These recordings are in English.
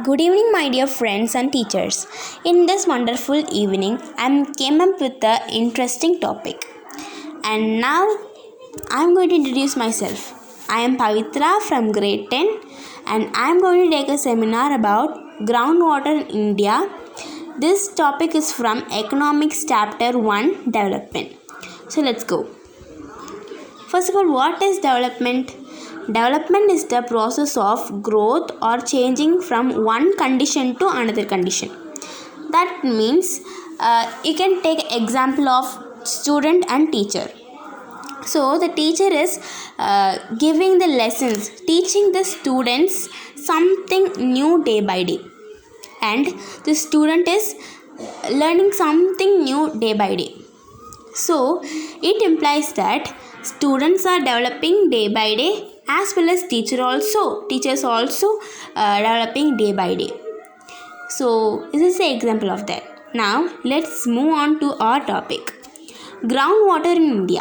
Good evening, my dear friends and teachers. In this wonderful evening, I came up with an interesting topic. And now, I'm going to introduce myself. I am Pavitra from grade 10 and I am going to take a seminar about groundwater in India. This topic is from Economics Chapter 1 Development. So, let's go. First of all, what is development? Development is the process of growth or changing from one condition to another condition. That means you can take example of student and teacher. So the teacher is giving the lessons, teaching the students something new day by day, and the student is learning something new day by day. So it implies that students are developing day by day, as well as teachers also developing day by day. So this is the example of that. Now let's move on to our topic, groundwater in India.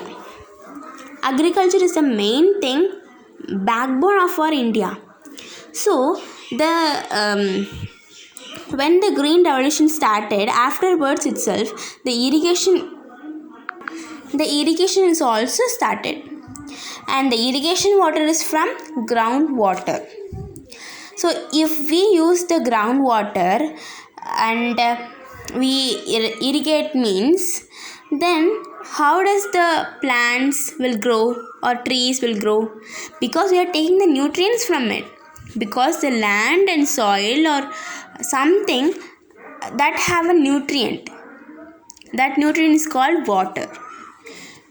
Agriculture is the main thing, backbone of our India. So the when the green revolution started, afterwards itself the irrigation is also started, and the irrigation water is from groundwater. So if we use the groundwater and we irrigate means, then how does the plants will grow or trees will grow? Because we are taking the nutrients from it, because the land and soil or something that have a nutrient, that nutrient is called water.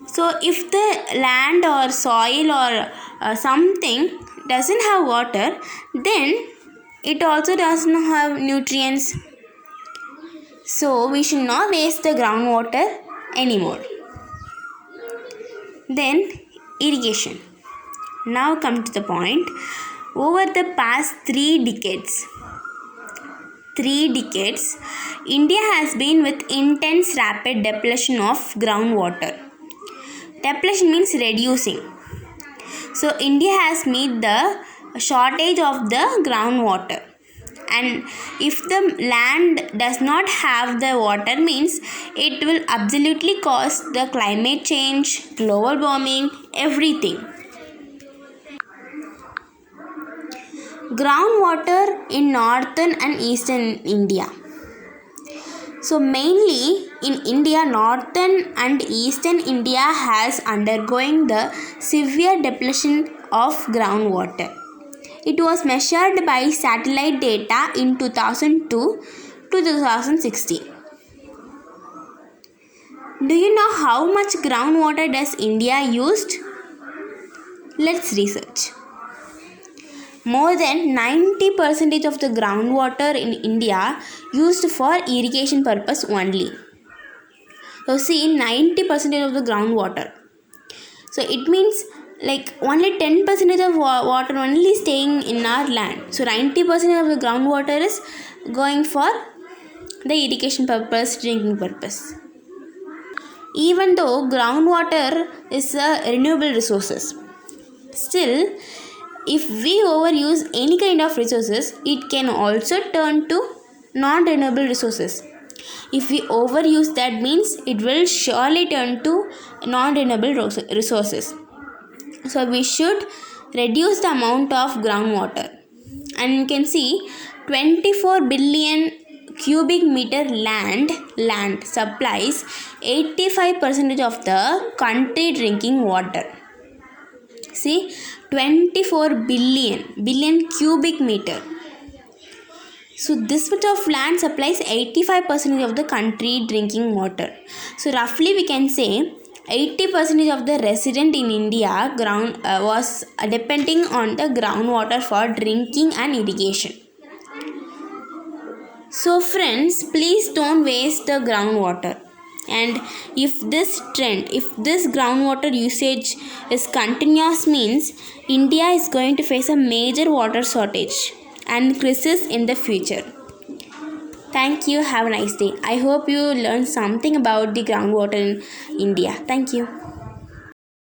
So if the land or soil or something doesn't have water, then it also doesn't have nutrients. So we should not waste the groundwater anymore. Then irrigation. Now come to the point. Over the past 3 decades, India has been with intense rapid depletion of groundwater. Depletion means reducing. So India has met the shortage of the groundwater, and if the land does not have the water means it will absolutely cause the climate change, global warming, everything. Groundwater in northern and eastern India. So mainly in India, northern and eastern India has undergoing the severe depletion of groundwater. It was measured by satellite data in 2002 to 2016. Do you know how much groundwater does India used? Let's research. More than 90% of the groundwater in India used for irrigation purpose only. So see, 90% of the groundwater. So it means like only 10% of water only staying in our land. So 90% of the groundwater is going for the irrigation purpose, drinking purpose. Even though groundwater is a renewable resources, still if we overuse any kind of resources, it can also turn to non-renewable resources. If we overuse, that means it will surely turn to non-renewable resources. So we should reduce the amount of groundwater. And you can see 24 billion cubic meter land supplies 85% of the country drinking water. See, 24 billion cubic meter. So this much of land supplies 85% of the country drinking water. So roughly we can say 80% of the resident in India was depending on the groundwater for drinking and irrigation. So friends, please don't waste the groundwater. And if this groundwater usage is continuous means India is going to face a major water shortage and crisis in the future. Thank you. Have a nice day. I hope you learned something about the groundwater in India. Thank you.